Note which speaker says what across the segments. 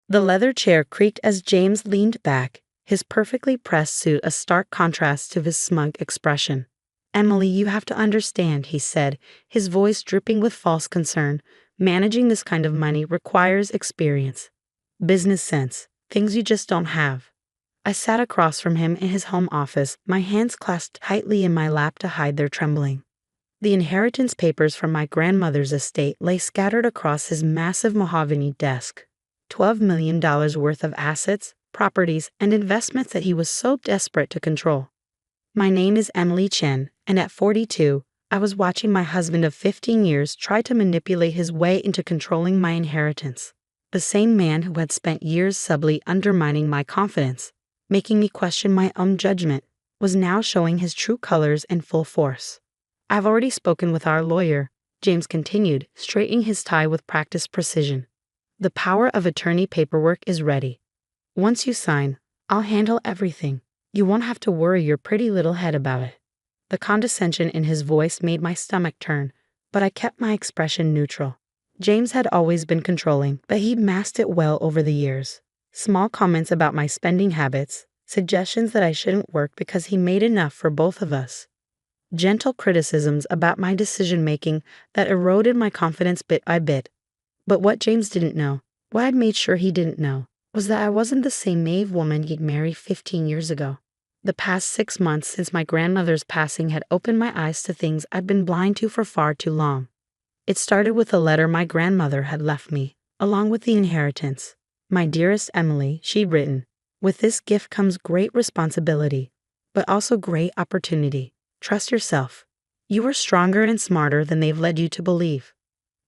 Speaker 1: The leather chair creaked as James leaned back, his perfectly pressed suit a stark contrast to his smug expression. "Emily, you have to understand," he said, his voice dripping with false concern. "Managing this kind of money requires experience, business sense, things you just don't have." I sat across from him in his home office, my hands clasped tightly in my lap to hide their trembling. The inheritance papers from my grandmother's estate lay scattered across his massive mahogany desk. $12 million worth of assets, properties, and investments that he was so desperate to control. My name is Emily Chen, and at 42, I was watching my husband of 15 years try to manipulate his way into controlling my inheritance. The same man who had spent years subtly undermining my confidence, making me question my own judgment, was now showing his true colors in full force. "I've already spoken with our lawyer," James continued, straightening his tie with practiced precision. "The power of attorney paperwork is ready. Once you sign, I'll handle everything. You won't have to worry your pretty little head about it." The condescension in his voice made my stomach turn, but I kept my expression neutral. James had always been controlling, but he'd masked it well over the years. Small comments about my spending habits, suggestions that I shouldn't work because he made enough for both of us. Gentle criticisms about my decision-making that eroded my confidence bit by bit. But what James didn't know, what I'd made sure he didn't know, was that I wasn't the same naive woman he'd married 15 years ago. The past 6 months since my grandmother's passing had opened my eyes to things I'd been blind to for far too long. It started with a letter my grandmother had left me, along with the inheritance. "My dearest Emily," she'd written, "with this gift comes great responsibility, but also great opportunity. Trust yourself. You are stronger and smarter than they've led you to believe."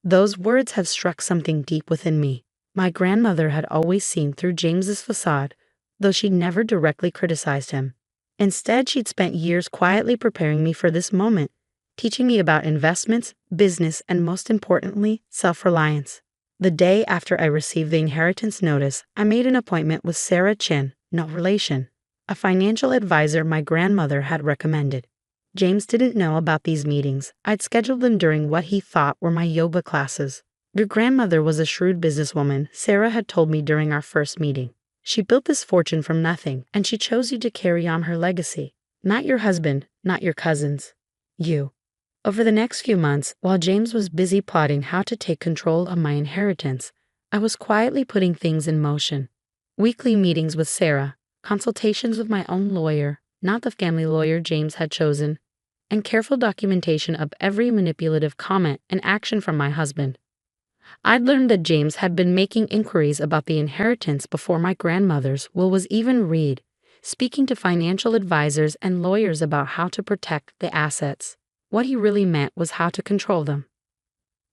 Speaker 1: Those words have struck something deep within me. My grandmother had always seen through James's facade, though she'd never directly criticized him. Instead, she'd spent years quietly preparing me for this moment, teaching me about investments, business, and most importantly, self-reliance. The day after I received the inheritance notice, I made an appointment with Sarah Chen, no relation, a financial advisor my grandmother had recommended. James didn't know about these meetings. I'd scheduled them during what he thought were my yoga classes. "Your grandmother was a shrewd businesswoman," Sarah had told me during our first meeting. "She built this fortune from nothing, and she chose you to carry on her legacy. Not your husband, not your cousins. You." Over the next few months, while James was busy plotting how to take control of my inheritance, I was quietly putting things in motion. Weekly meetings with Sarah, consultations with my own lawyer, not the family lawyer James had chosen, and careful documentation of every manipulative comment and action from my husband. I'd learned that James had been making inquiries about the inheritance before my grandmother's will was even read, speaking to financial advisors and lawyers about how to protect the assets. What he really meant was how to control them.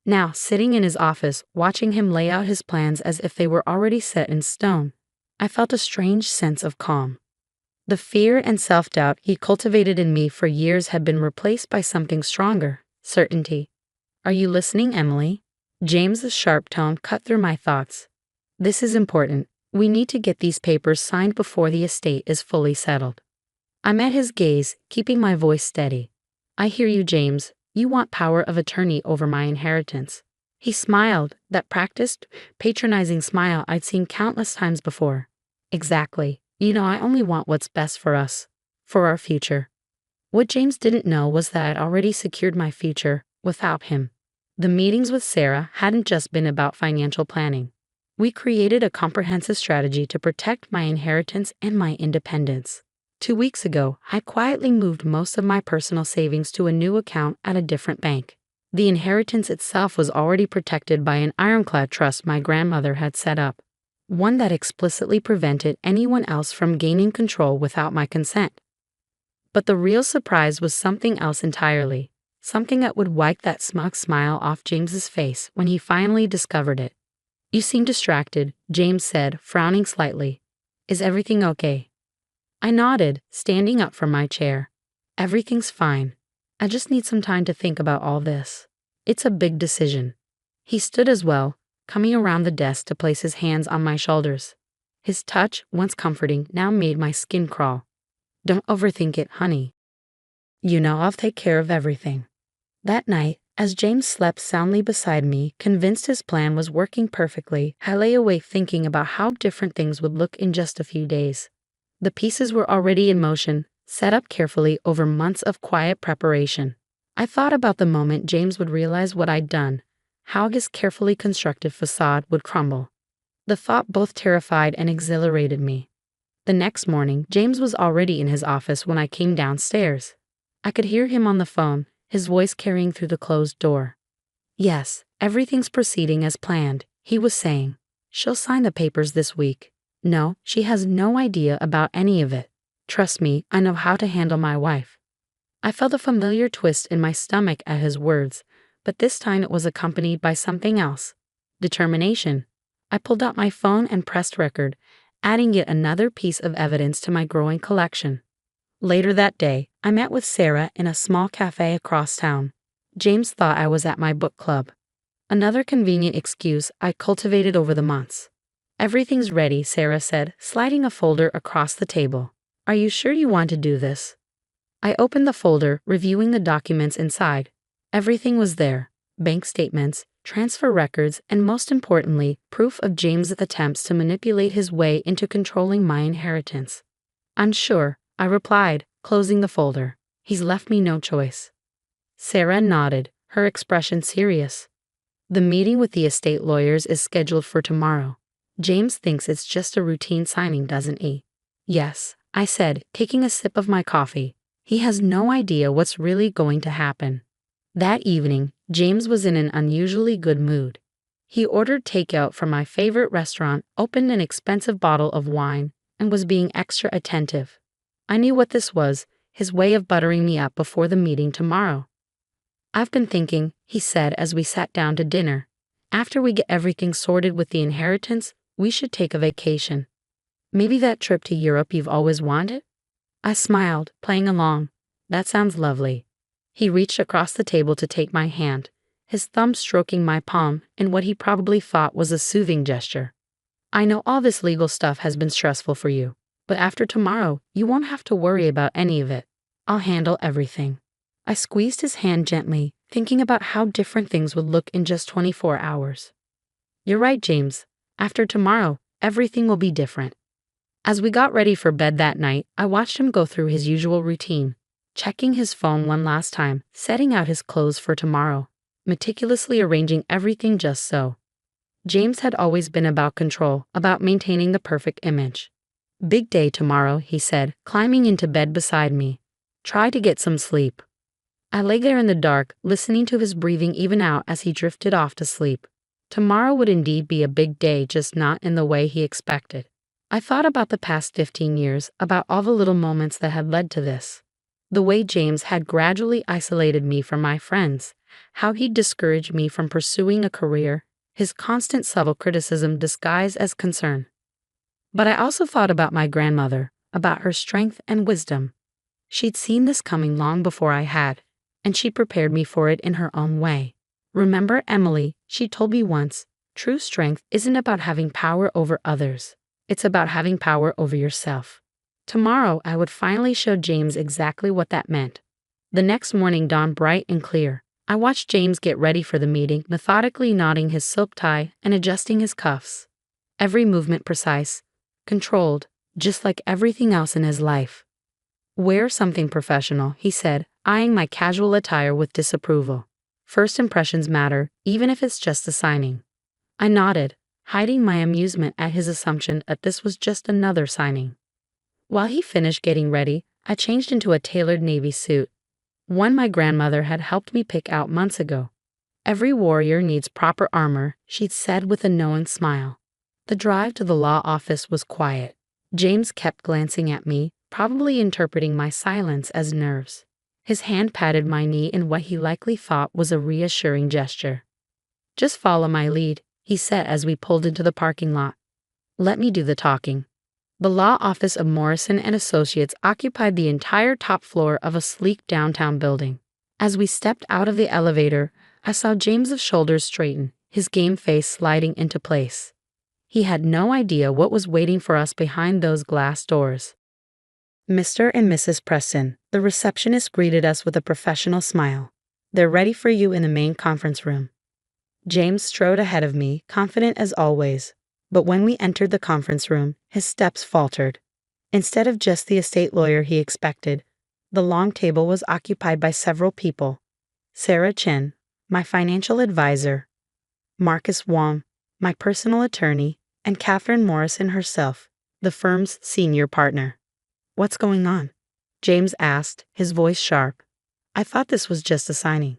Speaker 1: Now, sitting in his office, watching him lay out his plans as if they were already set in stone, I felt a strange sense of calm. The fear and self-doubt he cultivated in me for years had been replaced by something stronger, certainty. "Are you listening, Emily?" James's sharp tone cut through my thoughts. "This is important. We need to get these papers signed before the estate is fully settled." I met his gaze, keeping my voice steady. "I hear you, James. You want power of attorney over my inheritance." He smiled, that practiced, patronizing smile I'd seen countless times before. "Exactly. You know, I only want what's best for us, for our future." What James didn't know was that I'd already secured my future without him. The meetings with Sarah hadn't just been about financial planning. We created a comprehensive strategy to protect my inheritance and my independence. 2 weeks ago, I quietly moved most of my personal savings to a new account at a different bank. The inheritance itself was already protected by an ironclad trust my grandmother had set up, one that explicitly prevented anyone else from gaining control without my consent. But the real surprise was something else entirely, something that would wipe that smug smile off James's face when he finally discovered it. "You seem distracted," James said, frowning slightly. "Is everything okay?" I nodded, standing up from my chair. "Everything's fine. I just need some time to think about all this. It's a big decision." He stood as well, coming around the desk to place his hands on my shoulders. His touch, once comforting, now made my skin crawl. "Don't overthink it, honey. You know I'll take care of everything." That night, As James slept soundly beside me, convinced his plan was working perfectly, I lay awake thinking about how different things would look in just a few days. The pieces were already in motion, set up carefully over months of quiet preparation. I thought about the moment James would realize what I'd done, how his carefully constructed facade would crumble. The thought both terrified and exhilarated me. The next morning, James was already in his office when I came downstairs. I could hear him on the phone, his voice carrying through the closed door. "Yes, everything's proceeding as planned," he was saying. "She'll sign the papers this week. No, she has no idea about any of it. Trust me, I know how to handle my wife." I felt a familiar twist in my stomach at his words, but this time it was accompanied by something else. Determination. I pulled out my phone and pressed record, adding yet another piece of evidence to my growing collection. Later that day, I met with Sarah in a small cafe across town. James thought I was at my book club. Another convenient excuse I cultivated over the months. "Everything's ready," Sarah said, sliding a folder across the table. "Are you sure you want to do this?" I opened the folder, reviewing the documents inside. Everything was there: bank statements, transfer records, and most importantly, proof of James' attempts to manipulate his way into controlling my inheritance. "I'm sure," I replied, closing the folder. "He's left me no choice." Sarah nodded, her expression serious. "The meeting with the estate lawyers is scheduled for tomorrow. James thinks it's just a routine signing, doesn't he?" "Yes," I said, taking a sip of my coffee. "He has no idea what's really going to happen." That evening, James was in an unusually good mood. He ordered takeout from my favorite restaurant, opened an expensive bottle of wine, and was being extra attentive. I knew what this was, his way of buttering me up before the meeting tomorrow. "I've been thinking," he said as we sat down to dinner. "After we get everything sorted with the inheritance, we should take a vacation. Maybe that trip to Europe you've always wanted?" I smiled, playing along. "That sounds lovely." He reached across the table to take my hand, his thumb stroking my palm in what he probably thought was a soothing gesture. "I know all this legal stuff has been stressful for you, but after tomorrow, you won't have to worry about any of it. I'll handle everything." I squeezed his hand gently, thinking about how different things would look in just 24 hours. "You're right, James. After tomorrow, everything will be different." As we got ready for bed that night, I watched him go through his usual routine, checking his phone one last time, setting out his clothes for tomorrow, meticulously arranging everything just so. James had always been about control, about maintaining the perfect image. "Big day tomorrow," he said, climbing into bed beside me. "Try to get some sleep." I lay there in the dark, listening to his breathing even out as he drifted off to sleep. Tomorrow would indeed be a big day, just not in the way he expected. I thought about the past 15 years, about all the little moments that had led to this. The way James had gradually isolated me from my friends, how he discouraged me from pursuing a career, his constant subtle criticism disguised as concern. But I also thought about my grandmother, about her strength and wisdom. She'd seen this coming long before I had, and she prepared me for it in her own way. "Remember, Emily," she told me once, "true strength isn't about having power over others. It's about having power over yourself." Tomorrow, I would finally show James exactly what that meant. The next morning dawned bright and clear. I watched James get ready for the meeting, methodically knotting his silk tie and adjusting his cuffs. Every movement precise, controlled, just like everything else in his life. "Wear something professional," he said, eyeing my casual attire with disapproval. "First impressions matter, even if it's just a signing." I nodded, hiding my amusement at his assumption that this was just another signing. While he finished getting ready, I changed into a tailored navy suit, one my grandmother had helped me pick out months ago. "Every warrior needs proper armor," she'd said with a knowing smile. The drive to the law office was quiet. James kept glancing at me, probably interpreting my silence as nerves. His hand patted my knee in what he likely thought was a reassuring gesture. "Just follow my lead," he said as we pulled into the parking lot. "Let me do the talking." The law office of Morrison and Associates occupied the entire top floor of a sleek downtown building. As we stepped out of the elevator, I saw James's shoulders straighten, his game face sliding into place. He had no idea what was waiting for us behind those glass doors. "Mr. and Mrs. Preston," the receptionist greeted us with a professional smile. They're ready for you in the main conference room. James strode ahead of me, confident as always. But when we entered the conference room, his steps faltered. Instead of just the estate lawyer he expected, the long table was occupied by several people. Sarah Chen, my financial advisor, Marcus Wong, my personal attorney, and Catherine Morrison herself, the firm's senior partner. "What's going on?" James asked, his voice sharp. "I thought this was just a signing."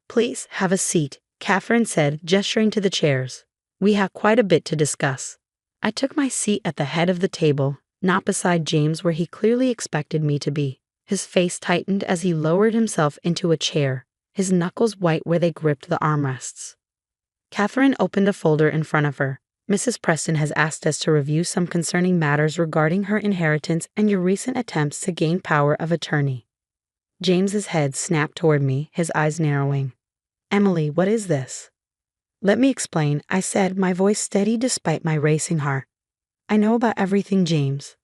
Speaker 1: "Please have a seat," Catherine said, gesturing to the chairs. "We have quite a bit to discuss." I took my seat at the head of the table, not beside James where he clearly expected me to be. His face tightened as he lowered himself into a chair, his knuckles white where they gripped the armrests. Catherine opened a folder in front of her. "Mrs. Preston has asked us to review some concerning matters regarding her inheritance and your recent attempts to gain power of attorney." James's head snapped toward me, his eyes narrowing. "Emily, what is this?" "Let me explain," I said, my voice steady despite my racing heart. "I know about everything, James.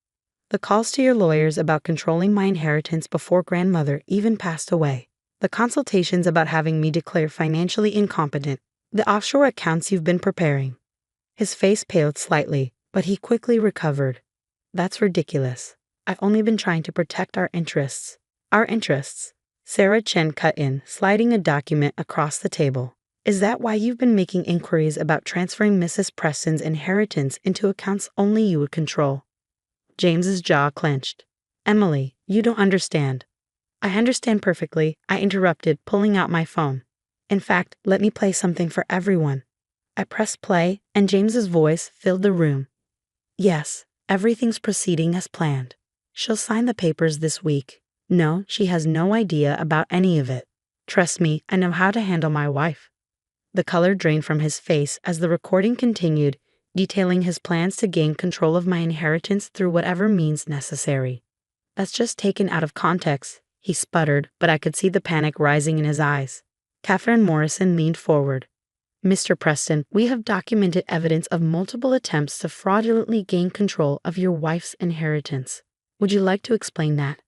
Speaker 1: The calls to your lawyers about controlling my inheritance before grandmother even passed away. The consultations about having me declared financially incompetent. The offshore accounts you've been preparing." His face paled slightly, but he quickly recovered. "That's ridiculous. I've only been trying to protect our interests." "Our interests?" Sarah Chen cut in, sliding a document across the table. "Is that why you've been making inquiries about transferring Mrs. Preston's inheritance into accounts only you would control?" James's jaw clenched. "Emily, you don't understand." "I understand perfectly," I interrupted, pulling out my phone. "In fact, let me play something for everyone." I pressed play, and James's voice filled the room. "Yes, everything's proceeding as planned. She'll sign the papers this week. No, she has no idea about any of it. Trust me, I know how to handle my wife." The color drained from his face as the recording continued, detailing his plans to gain control of my inheritance through whatever means necessary. "That's just taken out of context," he sputtered, but I could see the panic rising in his eyes. Catherine Morrison leaned forward. "Mr. Preston, we have documented evidence of multiple attempts to fraudulently gain control of your wife's inheritance. Would you like to explain that?"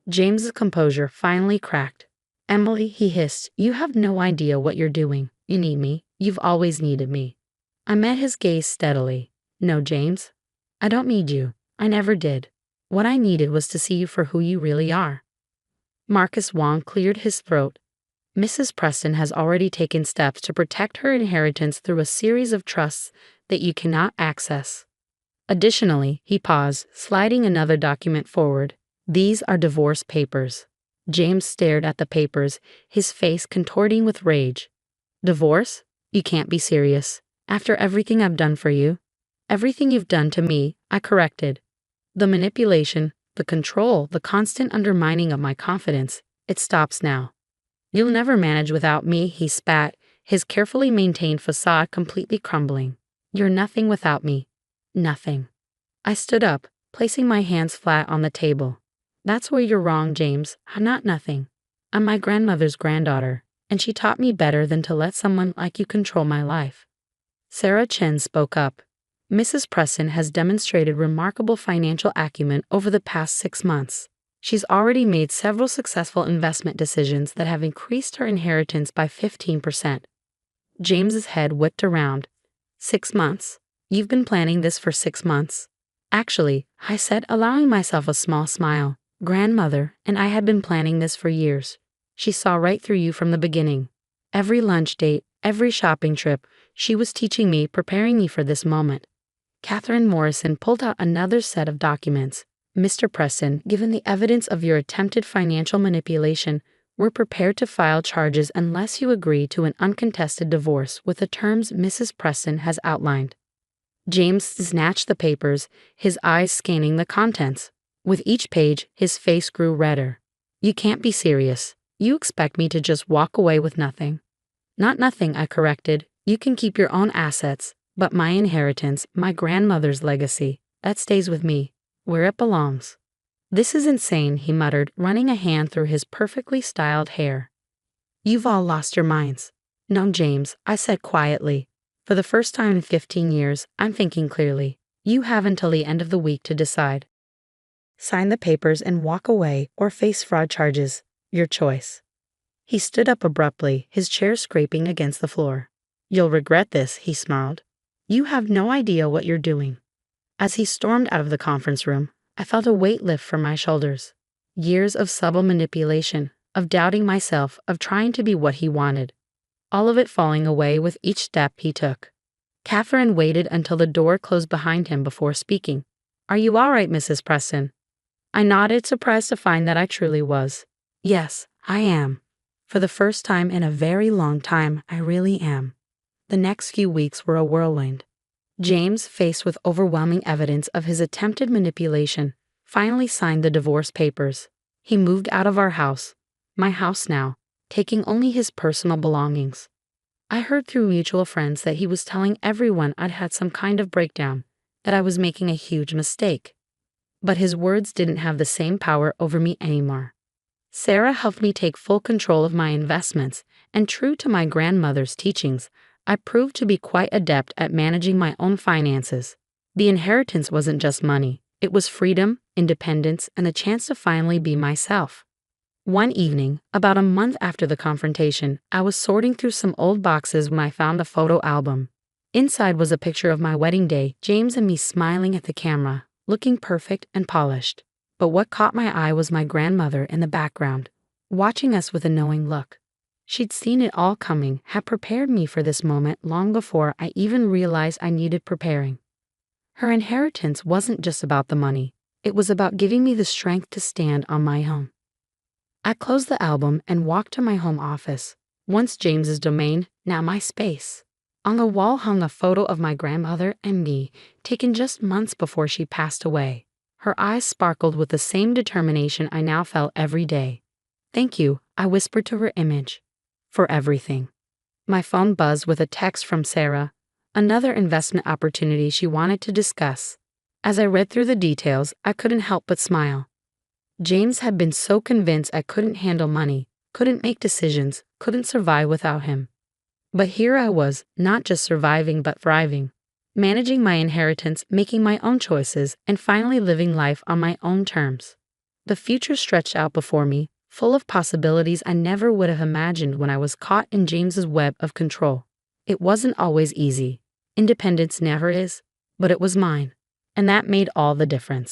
Speaker 1: James's composure finally cracked. "Emily," he hissed, "you have no idea what you're doing. You need me. You've always needed me." I met his gaze steadily. "No, James. I don't need you. I never did. What I needed was to see you for who you really are." Marcus Wong cleared his throat. "Mrs. Preston has already taken steps to protect her inheritance through a series of trusts that you cannot access." Additionally, he paused, sliding another document forward. "These are divorce papers." James stared at the papers, his face contorting with rage. "Divorce? You can't be serious. After everything I've done for you?" "Everything you've done to me," I corrected. "The manipulation, the control, the constant undermining of my confidence, it stops now." "You'll never manage without me," he spat, his carefully maintained facade completely crumbling. "You're nothing without me. Nothing." I stood up, placing my hands flat on the table. "That's where you're wrong, James. I'm not nothing. I'm my grandmother's granddaughter, and she taught me better than to let someone like you control my life." Sarah Chen spoke up. "Mrs. Preston has demonstrated remarkable financial acumen over the past 6 months. She's already made several successful investment decisions that have increased her inheritance by 15%. James's head whipped around. 6 months? You've been planning this for 6 months? "Actually," I said, allowing myself a small smile, "grandmother and I had been planning this for years. She saw right through you from the beginning. Every lunch date, every shopping trip, she was teaching me, preparing me for this moment." Catherine Morrison pulled out another set of documents. "Mr. Preston, given the evidence of your attempted financial manipulation, we're prepared to file charges unless you agree to an uncontested divorce with the terms Mrs. Preston has outlined." James snatched the papers, his eyes scanning the contents. With each page, his face grew redder. "You can't be serious. You expect me to just walk away with nothing?" "Not nothing," I corrected. "You can keep your own assets, but my inheritance, my grandmother's legacy, that stays with me, where it belongs." "This is insane," he muttered, running a hand through his perfectly styled hair. "You've all lost your minds." "No, James," I said quietly. "For the first time in 15 years, I'm thinking clearly. You have until the end of the week to decide. Sign the papers and walk away or face fraud charges. Your choice." He stood up abruptly, his chair scraping against the floor. "You'll regret this," he snarled. "You have no idea what you're doing." As he stormed out of the conference room, I felt a weight lift from my shoulders. Years of subtle manipulation, of doubting myself, of trying to be what he wanted. All of it falling away with each step he took. Catherine waited until the door closed behind him before speaking. "Are you all right, Mrs. Preston?" I nodded, surprised to find that I truly was. "Yes, I am. For the first time in a very long time, I really am." The next few weeks were a whirlwind. James, faced with overwhelming evidence of his attempted manipulation, finally signed the divorce papers. He moved out of our house, my house now, taking only his personal belongings. I heard through mutual friends that he was telling everyone I'd had some kind of breakdown, that I was making a huge mistake. But his words didn't have the same power over me anymore. Sarah helped me take full control of my investments, and true to my grandmother's teachings, I proved to be quite adept at managing my own finances. The inheritance wasn't just money, it was freedom, independence, and the chance to finally be myself. One evening, about a month after the confrontation, I was sorting through some old boxes when I found a photo album. Inside was a picture of my wedding day, James and me smiling at the camera, looking perfect and polished. But what caught my eye was my grandmother in the background, watching us with a knowing look. She'd seen it all coming, had prepared me for this moment long before I even realized I needed preparing. Her inheritance wasn't just about the money, it was about giving me the strength to stand on my own. I closed the album and walked to my home office, once James's domain, now my space. On the wall hung a photo of my grandmother and me, taken just months before she passed away. Her eyes sparkled with the same determination I now felt every day. "Thank you," I whispered to her image, "for everything." My phone buzzed with a text from Sarah, another investment opportunity she wanted to discuss. As I read through the details, I couldn't help but smile. James had been so convinced I couldn't handle money, couldn't make decisions, couldn't survive without him. But here I was, not just surviving but thriving, managing my inheritance, making my own choices, and finally living life on my own terms. The future stretched out before me, full of possibilities I never would have imagined when I was caught in James's web of control. It wasn't always easy. Independence never is, but it was mine, and that made all the difference.